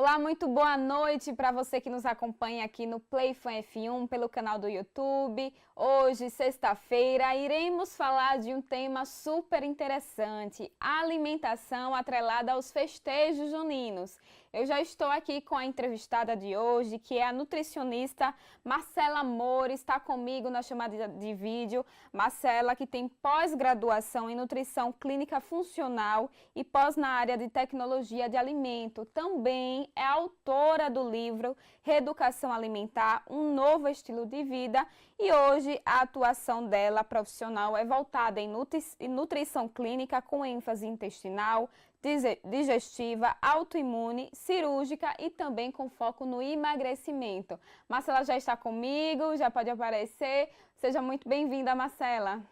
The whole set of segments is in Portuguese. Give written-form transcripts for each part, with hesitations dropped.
Olá, muito boa noite para você que nos acompanha aqui no PlayFan F1 pelo canal do YouTube. Hoje, sexta-feira, iremos falar de um tema super interessante, a alimentação atrelada aos festejos juninos. Eu já estou aqui com a entrevistada de hoje, que é a nutricionista Marcela Moura, está comigo na chamada de vídeo. Marcela, que tem pós-graduação em nutrição clínica funcional e pós na área de tecnologia de alimento. Também é autora do livro Reeducação Alimentar, um novo estilo de vida, e hoje a atuação dela profissional é voltada em nutrição clínica com ênfase intestinal, digestiva, autoimune, cirúrgica e também com foco no emagrecimento. Marcela já está comigo, já pode aparecer. Seja muito bem-vinda, Marcela.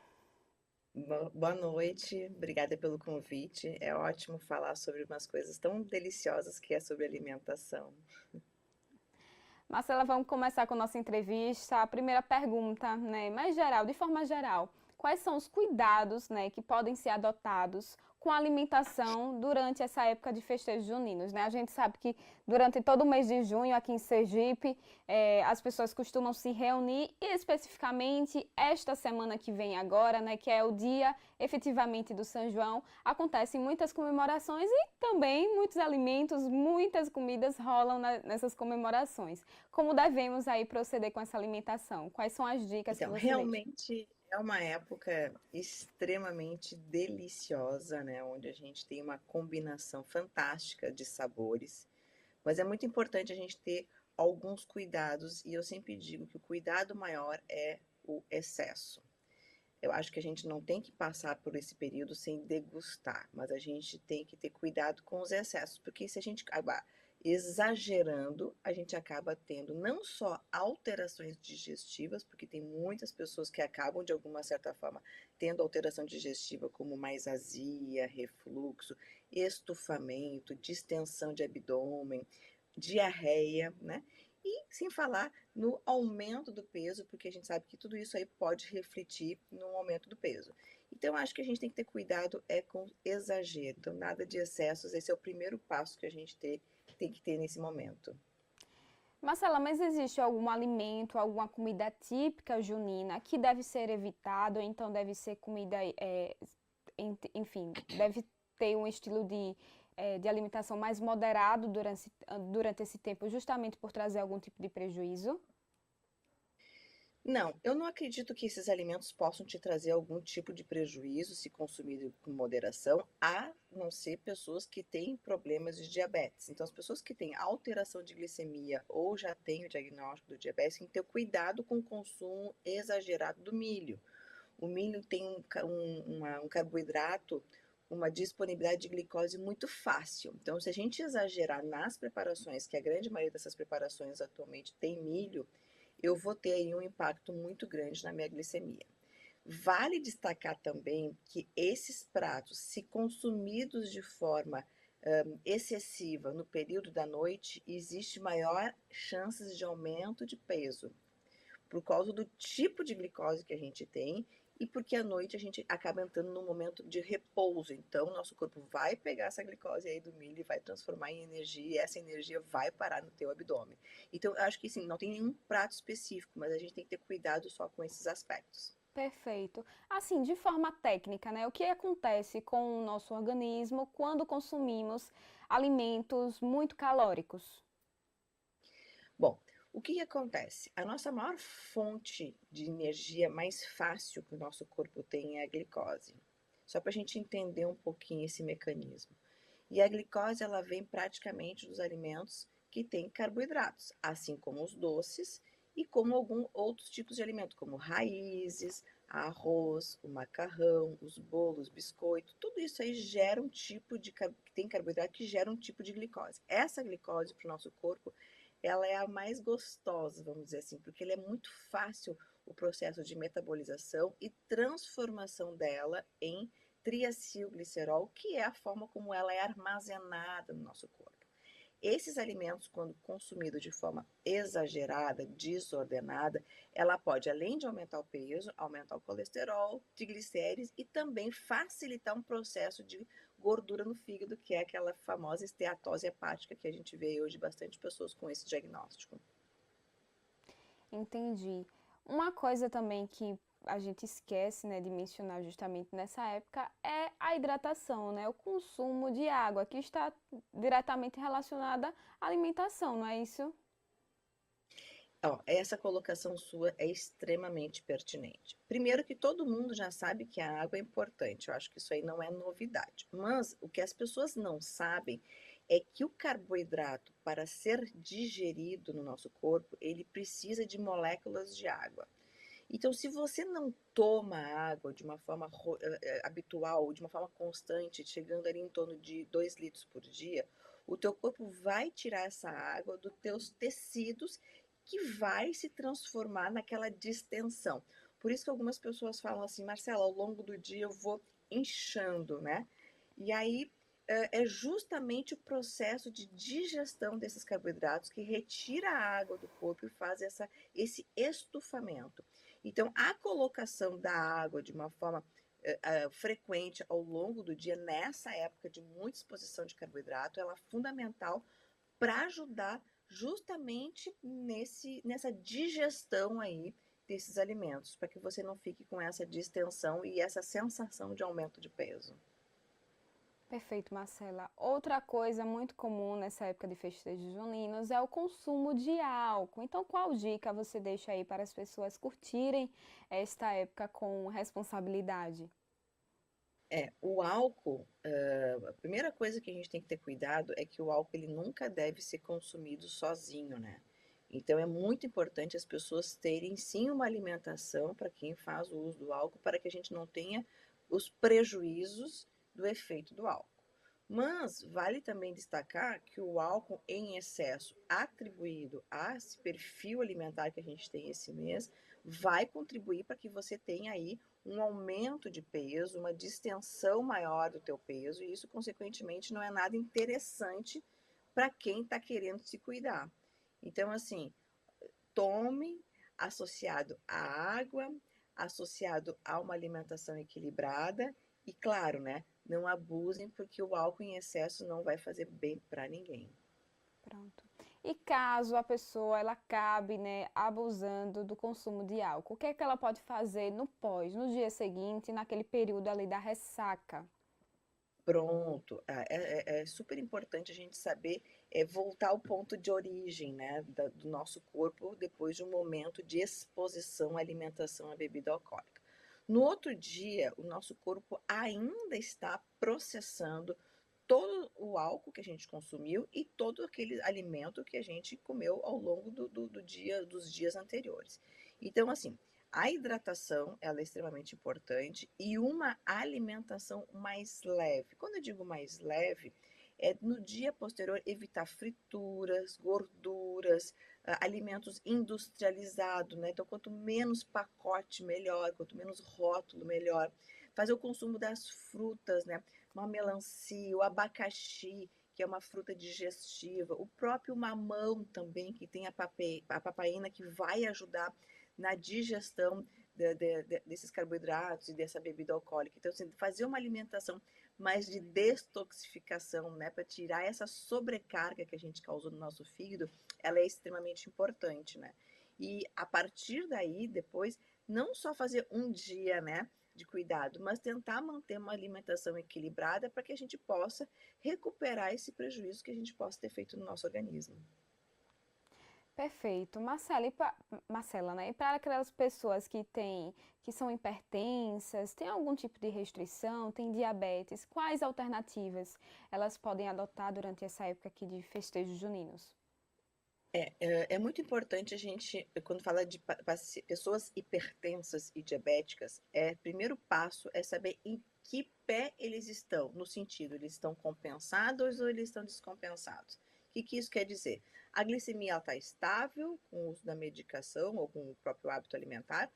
Boa noite, obrigada pelo convite. É ótimo falar sobre umas coisas tão deliciosas que é sobre alimentação. Marcela, vamos começar com a nossa entrevista. A primeira pergunta, mais geral, de forma geral, quais são os cuidados, que podem ser adotados com a alimentação durante essa época de festejos juninos, A gente sabe que durante todo o mês de junho, aqui em Sergipe, as pessoas costumam se reunir e especificamente esta semana que vem agora, que é o dia efetivamente do São João, acontecem muitas comemorações e também muitos alimentos, muitas comidas rolam nessas comemorações. Como devemos aí proceder com essa alimentação? Quais são as dicas que Então, você deixa? realmente é uma época extremamente deliciosa, né? Onde a gente tem uma combinação fantástica de sabores, mas é muito importante a gente ter alguns cuidados, e eu sempre digo que o cuidado maior é o excesso. Eu acho que a gente não tem que passar por esse período sem degustar, mas a gente tem que ter cuidado com os excessos, porque se a gente acabar exagerando, a gente acaba tendo não só alterações digestivas, porque tem muitas pessoas que acabam, de alguma certa forma, tendo alteração digestiva, como mais azia, refluxo, estufamento, distensão de abdômen, diarreia, né? E sem falar no aumento do peso, porque a gente sabe que tudo isso aí pode refletir no aumento do peso. Então, acho que a gente tem que ter cuidado com exagero. Então, nada de excessos, esse é o primeiro passo que a gente tem que ter nesse momento. Marcela, mas existe algum alimento, alguma comida típica junina que deve ser evitado, ou então deve ser comida, enfim, deve ter um estilo de alimentação mais moderado durante esse tempo, justamente por trazer algum tipo de prejuízo? Não, eu não acredito que esses alimentos possam te trazer algum tipo de prejuízo se consumido com moderação, a não ser pessoas que têm problemas de diabetes. Então, as pessoas que têm alteração de glicemia ou já têm o diagnóstico do diabetes têm que ter cuidado com o consumo exagerado do milho. O milho tem um carboidrato, uma disponibilidade de glicose muito fácil. Então, se a gente exagerar nas preparações, que a grande maioria dessas preparações atualmente tem milho, eu vou ter aí um impacto muito grande na minha glicemia. Vale destacar também que esses pratos, se consumidos de forma excessiva no período da noite, existe maior chances de aumento de peso, por causa do tipo de glicose que a gente tem e porque à noite a gente acaba entrando num momento de repouso. Então, nosso corpo vai pegar essa glicose aí do milho e vai transformar em energia, e essa energia vai parar no teu abdômen. Então, eu acho que sim, não tem nenhum prato específico, mas a gente tem que ter cuidado só com esses aspectos. Perfeito. Assim, de forma técnica, o que acontece com o nosso organismo quando consumimos alimentos muito calóricos? Bom, o que acontece? A nossa maior fonte de energia mais fácil que o nosso corpo tem é a glicose. Só para a gente entender um pouquinho esse mecanismo. E a glicose ela vem praticamente dos alimentos que têm carboidratos, assim como os doces e como alguns outros tipos de alimento, como raízes, arroz, o macarrão, os bolos, biscoito, tudo isso aí gera um tipo de que tem carboidrato que gera um tipo de glicose. Essa glicose para o nosso corpo, ela é a mais gostosa, vamos dizer assim, porque ele é muito fácil o processo de metabolização e transformação dela em triacilglicerol, que é a forma como ela é armazenada no nosso corpo. Esses alimentos, quando consumidos de forma exagerada, desordenada, ela pode, além de aumentar o peso, aumentar o colesterol, triglicérides e também facilitar um processo de gordura no fígado, que é aquela famosa esteatose hepática que a gente vê hoje bastante pessoas com esse diagnóstico. Entendi. Uma coisa também que a gente esquece, né, de mencionar justamente nessa época é a hidratação, né? O consumo de água, que está diretamente relacionada à alimentação, não é isso? Ó, essa colocação sua é extremamente pertinente. Primeiro que todo mundo já sabe que a água é importante, eu acho que isso aí não é novidade. Mas o que as pessoas não sabem é que o carboidrato, para ser digerido no nosso corpo, ele precisa de moléculas de água. Então, se você não toma água de uma forma habitual, de uma forma constante, chegando ali em torno de 2 litros por dia, o teu corpo vai tirar essa água dos teus tecidos, que vai se transformar naquela distensão. Por isso que algumas pessoas falam assim: Marcela, ao longo do dia eu vou inchando, né? E aí é justamente o processo de digestão desses carboidratos que retira a água do corpo e faz esse estufamento. Então, a colocação da água de uma forma frequente ao longo do dia, nessa época de muita exposição de carboidrato, ela é fundamental para ajudar justamente nessa digestão aí desses alimentos, para que você não fique com essa distensão e essa sensação de aumento de peso. Perfeito, Marcela. Outra coisa muito comum nessa época de festejos juninos é o consumo de álcool. Então, qual dica você deixa aí para as pessoas curtirem esta época com responsabilidade? O álcool, a primeira coisa que a gente tem que ter cuidado é que o álcool ele nunca deve ser consumido sozinho, né? Então é muito importante as pessoas terem sim uma alimentação para quem faz o uso do álcool, para que a gente não tenha os prejuízos do efeito do álcool. Mas vale também destacar que o álcool em excesso atribuído a esse perfil alimentar que a gente tem esse mês vai contribuir para que você tenha aí um aumento de peso, uma distensão maior do teu peso, e isso, consequentemente, não é nada interessante para quem está querendo se cuidar. Então, assim, tome associado à água, associado a uma alimentação equilibrada e, claro, né, não abusem, porque o álcool em excesso não vai fazer bem para ninguém. Pronto. E caso a pessoa ela acabe, né, abusando do consumo de álcool, o que é que ela pode fazer no pós, no dia seguinte, naquele período ali da ressaca? Pronto, é super importante a gente saber voltar ao ponto de origem, né, do nosso corpo depois de um momento de exposição à alimentação à bebida alcoólica. No outro dia, o nosso corpo ainda está processando todo o álcool que a gente consumiu e todo aquele alimento que a gente comeu ao longo do dia, dos dias anteriores. Então, assim, a hidratação, ela é extremamente importante e uma alimentação mais leve. Quando eu digo mais leve, é no dia posterior evitar frituras, gorduras, alimentos industrializados, né? Então, quanto menos pacote, melhor, quanto menos rótulo, melhor. Fazer o consumo das frutas, né? Uma melancia, o abacaxi, que é uma fruta digestiva, o próprio mamão também, que tem a papaina, que vai ajudar na digestão desses carboidratos e dessa bebida alcoólica. Então, assim, fazer uma alimentação mais de detoxificação, né, para tirar essa sobrecarga que a gente causou no nosso fígado, ela é extremamente importante, né? E a partir daí, depois, não só fazer um dia, né, de cuidado, mas tentar manter uma alimentação equilibrada para que a gente possa recuperar esse prejuízo que a gente possa ter feito no nosso organismo. Perfeito. Marcela, Marcela, né? E para aquelas pessoas que são hipertensas, tem algum tipo de restrição, tem diabetes, quais alternativas elas podem adotar durante essa época aqui de festejos juninos? É muito importante a gente, quando fala de pessoas hipertensas e diabéticas, primeiro passo é saber em que pé eles estão, no sentido, eles estão compensados ou eles estão descompensados. O que isso quer dizer? A glicemia está estável com o uso da medicação ou com o próprio hábito alimentar,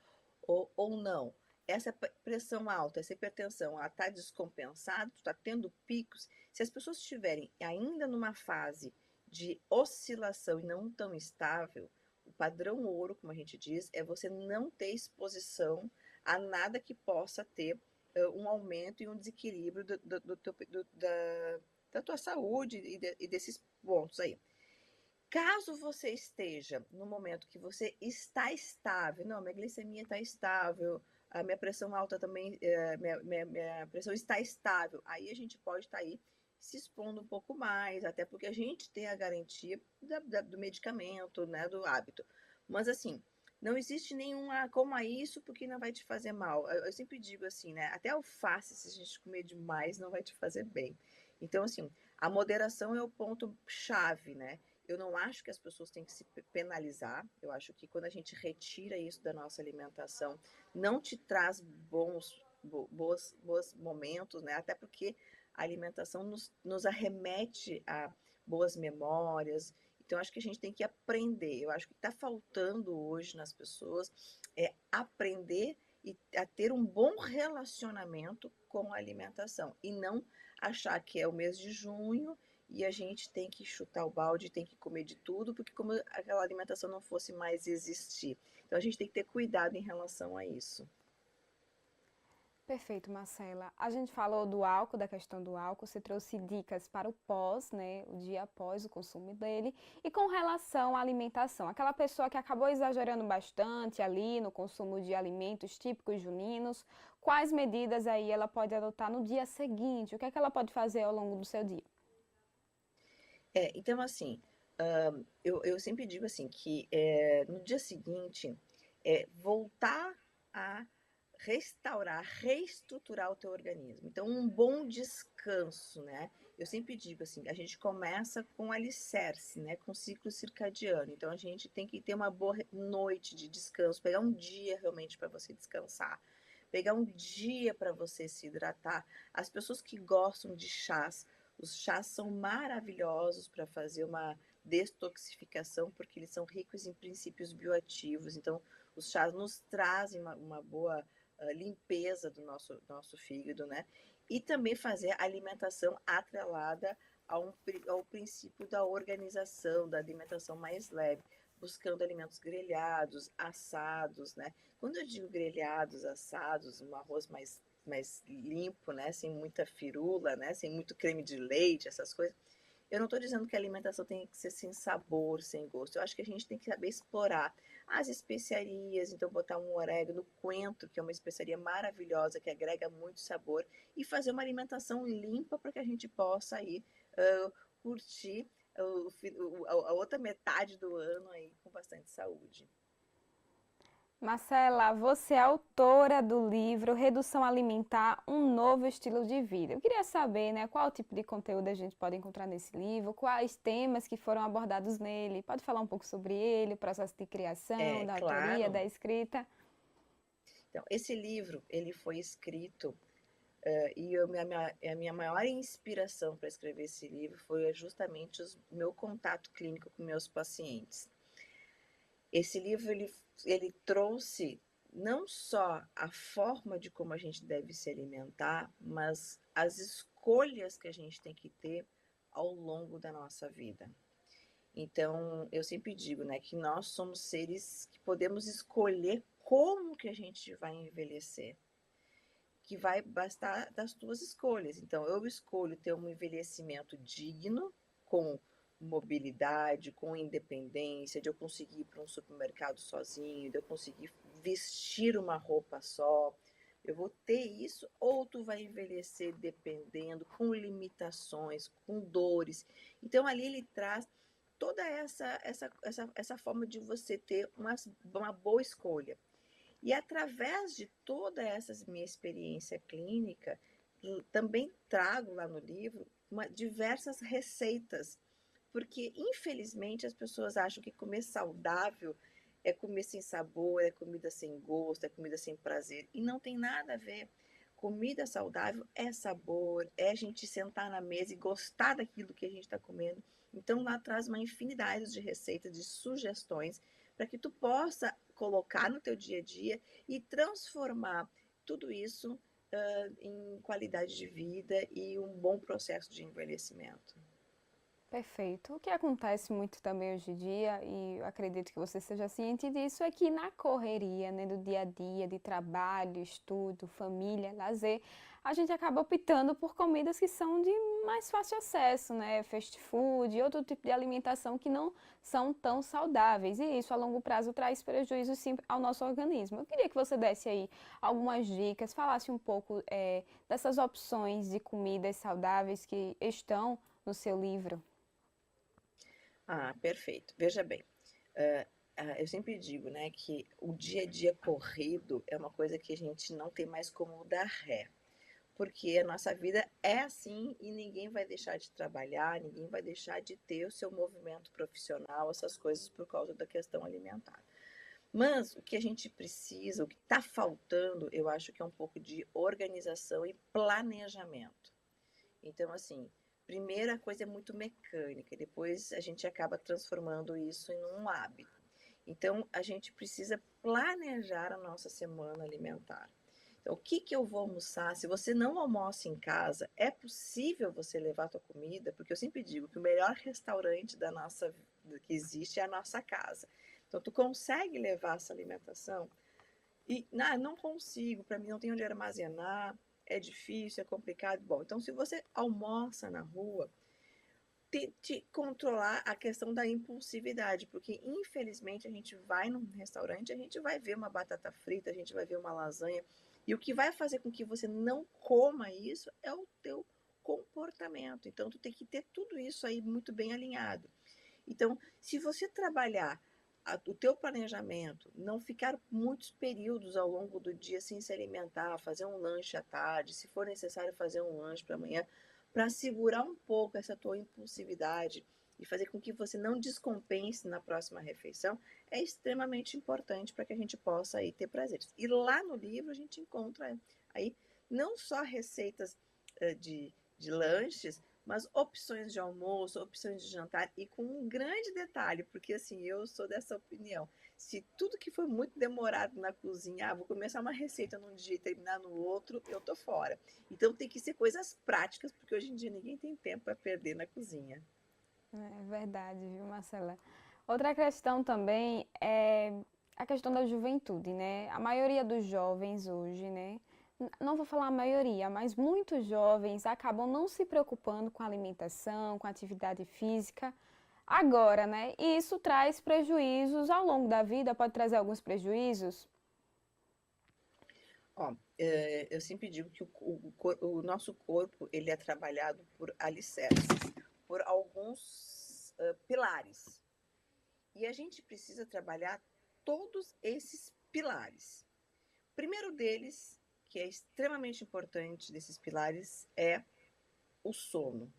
ou não? Essa pressão alta, essa hipertensão, ela está descompensada, está tendo picos. Se as pessoas estiverem ainda numa fase de oscilação e não tão estável, o padrão ouro, como a gente diz, é você não ter exposição a nada que possa ter um aumento e um desequilíbrio da tua saúde e desses pontos aí. Caso você esteja no momento que você está estável, não, minha glicemia está estável, a minha pressão alta também, minha pressão está estável, aí a gente pode estar aí se expondo um pouco mais, até porque a gente tem a garantia do medicamento, né, do hábito. Mas assim, não existe nenhuma, coma isso porque não vai te fazer mal. Eu sempre digo assim, né, até alface, se a gente comer demais, não vai te fazer bem. Então, assim, a moderação é o ponto chave, né? Eu não acho que as pessoas têm que se penalizar. Eu acho que quando a gente retira isso da nossa alimentação, não te traz bons momentos, né? Até porque a alimentação nos arremete a boas memórias. Então, acho que a gente tem que aprender. Eu acho que está faltando hoje nas pessoas é aprender e a ter um bom relacionamento com a alimentação e não achar que é o mês de junho e a gente tem que chutar o balde, tem que comer de tudo, porque como aquela alimentação não fosse mais existir. Então a gente tem que ter cuidado em relação a isso. Perfeito, Marcela. A gente falou do álcool, da questão do álcool, você trouxe dicas para o pós, né, o dia após o consumo dele, e com relação à alimentação, aquela pessoa que acabou exagerando bastante ali no consumo de alimentos típicos juninos, quais medidas aí ela pode adotar no dia seguinte? O que é que ela pode fazer ao longo do seu dia? Então assim, eu sempre digo assim que no dia seguinte voltar a restaurar, reestruturar o teu organismo. Então, um bom descanso, né? Eu sempre digo assim, a gente começa com alicerce, né? Com ciclo circadiano. Então, a gente tem que ter uma boa noite de descanso, pegar um dia realmente para você descansar, pegar um dia para você se hidratar. As pessoas que gostam de chás, os chás são maravilhosos para fazer uma detoxificação, porque eles são ricos em princípios bioativos. Então, os chás nos trazem uma boa limpeza do nosso fígado, né? E também fazer a alimentação atrelada ao princípio da organização, da alimentação mais leve, buscando alimentos grelhados, assados, né? Quando eu digo grelhados, assados, um arroz mais limpo, né? Sem muita firula, né? Sem muito creme de leite, essas coisas. Eu não estou dizendo que a alimentação tem que ser sem sabor, sem gosto. Eu acho que a gente tem que saber explorar as especiarias, então botar um orégano, coentro, que é uma especiaria maravilhosa, que agrega muito sabor, e fazer uma alimentação limpa para que a gente possa aí curtir a outra metade do ano aí com bastante saúde. Marcela, você é autora do livro Redução Alimentar, um novo estilo de vida. Eu queria saber, né, qual tipo de conteúdo a gente pode encontrar nesse livro, quais temas que foram abordados nele. Pode falar um pouco sobre ele, o processo de criação, É, da autoria, claro. da escrita? Então, esse livro, ele foi escrito e a minha maior inspiração para escrever esse livro foi justamente o meu contato clínico com meus pacientes. Esse livro ele trouxe não só a forma de como a gente deve se alimentar, mas as escolhas que a gente tem que ter ao longo da nossa vida. Então, eu sempre digo, né, que nós somos seres que podemos escolher como que a gente vai envelhecer, que vai bastar das tuas escolhas. Então, eu escolho ter um envelhecimento digno, com mobilidade, com independência, de eu conseguir ir para um supermercado sozinho, de eu conseguir vestir uma roupa só. Eu vou ter isso, ou tu vai envelhecer dependendo, com limitações, com dores. Então, ali ele traz toda essa forma de você ter uma boa escolha. E através de toda essa minha experiência clínica, também trago lá no livro diversas receitas, porque infelizmente as pessoas acham que comer saudável é comer sem sabor, é comida sem gosto, é comida sem prazer, e não tem nada a ver. Comida saudável é sabor, é a gente sentar na mesa e gostar daquilo que a gente está comendo. Então lá traz uma infinidade de receitas, de sugestões, para que tu possa colocar no teu dia a dia e transformar tudo isso em qualidade de vida e um bom processo de envelhecimento. Perfeito. O que acontece muito também hoje em dia, e eu acredito que você seja ciente disso, é que na correria, né, do dia a dia, de trabalho, estudo, família, lazer, a gente acaba optando por comidas que são de mais fácil acesso, né, fast food e outro tipo de alimentação que não são tão saudáveis. E isso a longo prazo traz prejuízos sim ao nosso organismo. Eu queria que você desse aí algumas dicas, falasse um pouco dessas opções de comidas saudáveis que estão no seu livro. Ah, perfeito. Veja bem, eu sempre digo, né, que o dia a dia corrido é uma coisa que a gente não tem mais como dar ré, porque a nossa vida é assim e ninguém vai deixar de trabalhar, ninguém vai deixar de ter o seu movimento profissional, essas coisas por causa da questão alimentar. Mas o que a gente precisa, o que está faltando, eu acho que é um pouco de organização e planejamento. Então, assim, primeira coisa é muito mecânica, depois a gente acaba transformando isso em um hábito. Então, a gente precisa planejar a nossa semana alimentar. Então, o que que eu vou almoçar? Se você não almoça em casa, é possível você levar a tua comida, porque eu sempre digo que o melhor restaurante da nossa que existe é a nossa casa. Então, tu consegue levar essa alimentação e não consigo, para mim não tem onde armazenar, é difícil, é complicado. Bom, então se você almoça na rua, tente controlar a questão da impulsividade, porque infelizmente a gente vai num restaurante, a gente vai ver uma batata frita, a gente vai ver uma lasanha, e o que vai fazer com que você não coma isso é o teu comportamento. Então tu tem que ter tudo isso aí muito bem alinhado. Então, se você trabalhar o teu planejamento, não ficar muitos períodos ao longo do dia sem se alimentar, fazer um lanche à tarde, se for necessário fazer um lanche para amanhã, para segurar um pouco essa tua impulsividade e fazer com que você não descompense na próxima refeição, é extremamente importante para que a gente possa aí ter prazeres. E lá no livro a gente encontra aí não só receitas de lanches, mas opções de almoço, opções de jantar e com um grande detalhe, porque assim, eu sou dessa opinião. Se tudo que foi muito demorado na cozinha, vou começar uma receita num dia e terminar no outro, eu tô fora. Então tem que ser coisas práticas, porque hoje em dia ninguém tem tempo para perder na cozinha. É verdade, viu, Marcela? Outra questão também é a questão da juventude, né? A maioria dos jovens hoje, né? Não vou falar a maioria, mas muitos jovens acabam não se preocupando com a alimentação, com a atividade física agora, né? E isso traz prejuízos ao longo da vida, pode trazer alguns prejuízos. Ó, eu sempre digo que o nosso corpo ele é trabalhado por alicerces, por alguns pilares. E a gente precisa trabalhar todos esses pilares. O primeiro deles, que é extremamente importante desses pilares, é o sono.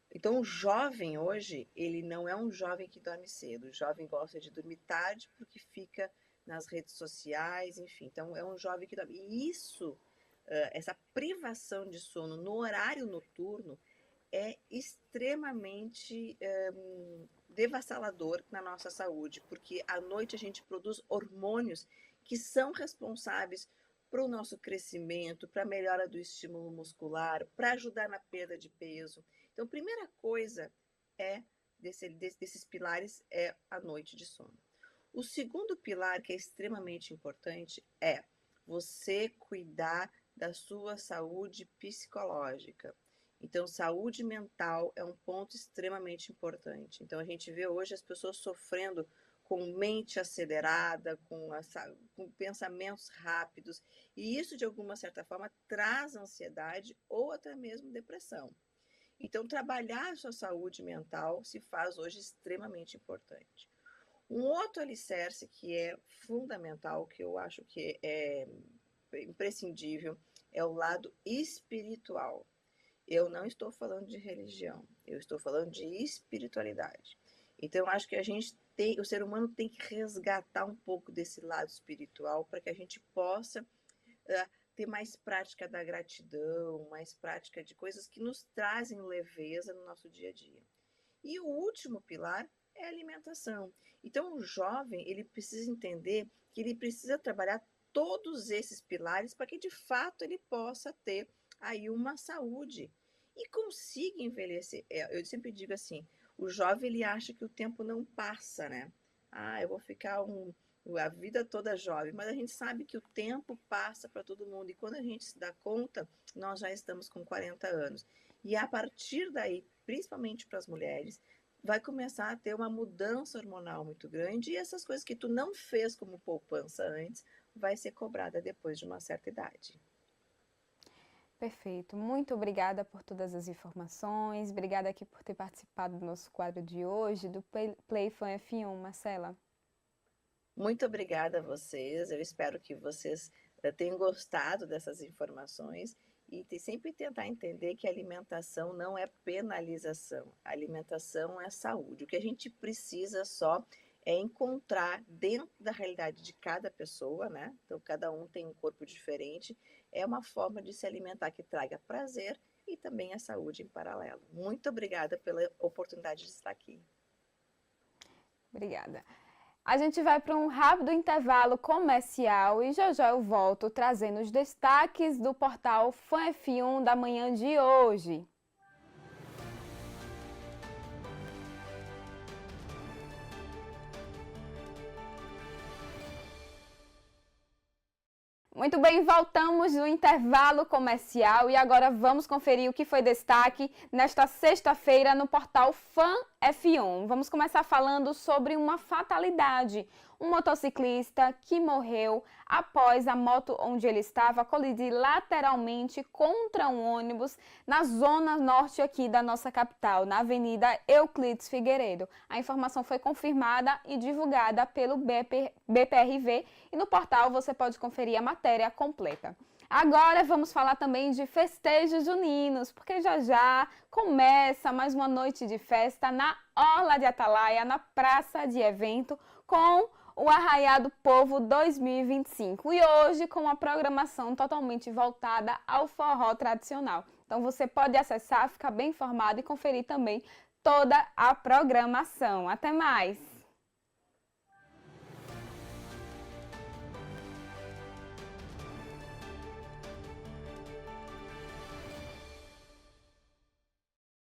Então, o jovem hoje, ele não é um jovem que dorme cedo. O jovem gosta de dormir tarde porque fica nas redes sociais, enfim. Então, é um jovem que dorme. E isso, essa privação de sono no horário noturno, é extremamente devastador na nossa saúde, porque à noite a gente produz hormônios que são responsáveis para o nosso crescimento, para a melhora do estímulo muscular, para ajudar na perda de peso. Então, a primeira coisa é desses pilares é a noite de sono. O segundo pilar, que é extremamente importante, é você cuidar da sua saúde psicológica. Então, saúde mental é um ponto extremamente importante. Então, a gente vê hoje as pessoas sofrendo com mente acelerada, com pensamentos rápidos, e isso, de alguma certa forma, traz ansiedade ou até mesmo depressão. Então, trabalhar a sua saúde mental se faz hoje extremamente importante. Um outro alicerce que é fundamental, que eu acho que é imprescindível, é o lado espiritual. Eu não estou falando de religião, eu estou falando de espiritualidade. Então, eu acho que o ser humano tem que resgatar um pouco desse lado espiritual para que a gente possa ter mais prática da gratidão, mais prática de coisas que nos trazem leveza no nosso dia a dia. E o último pilar é a alimentação. Então, o jovem, ele precisa entender que ele precisa trabalhar todos esses pilares para que, de fato, ele possa ter aí uma saúde. e consiga envelhecer. Eu sempre digo assim, o jovem ele acha que o tempo não passa, né? Ah, eu vou ficar a vida toda jovem, mas a gente sabe que o tempo passa para todo mundo e quando a gente se dá conta, nós já estamos com 40 anos. E a partir daí, principalmente para as mulheres, vai começar a ter uma mudança hormonal muito grande e essas coisas que tu não fez como poupança antes, vai ser cobrada depois de uma certa idade. Perfeito. Muito obrigada por todas as informações. Obrigada aqui por ter participado do nosso quadro de hoje, do PlayFan F1, Marcela. Muito obrigada a vocês. Eu espero que vocês tenham gostado dessas informações e sempre tentar entender que a alimentação não é penalização. A alimentação é saúde. O que a gente precisa só é encontrar dentro da realidade de cada pessoa, né? Então, cada um tem um corpo diferente. É uma forma de se alimentar que traga prazer e também a saúde em paralelo. Muito obrigada pela oportunidade de estar aqui. Obrigada. A gente vai para um rápido intervalo comercial e já já eu volto trazendo os destaques do portal Fã F1 da manhã de hoje. Muito bem, voltamos do intervalo comercial e agora vamos conferir o que foi destaque nesta sexta-feira no portal Fã F1. Vamos começar falando sobre uma fatalidade. Um motociclista que morreu após a moto onde ele estava colidir lateralmente contra um ônibus na zona norte aqui da nossa capital, na Avenida Euclides Figueiredo. A informação foi confirmada e divulgada pelo BPRV e no portal você pode conferir a matéria completa. Agora vamos falar também de festejos juninos, porque já já começa mais uma noite de festa na Orla de Atalaia, na praça de evento, com o Arraiado Povo 2025. E hoje com uma programação totalmente voltada ao forró tradicional. Então você pode acessar, ficar bem informado e conferir também toda a programação. Até mais!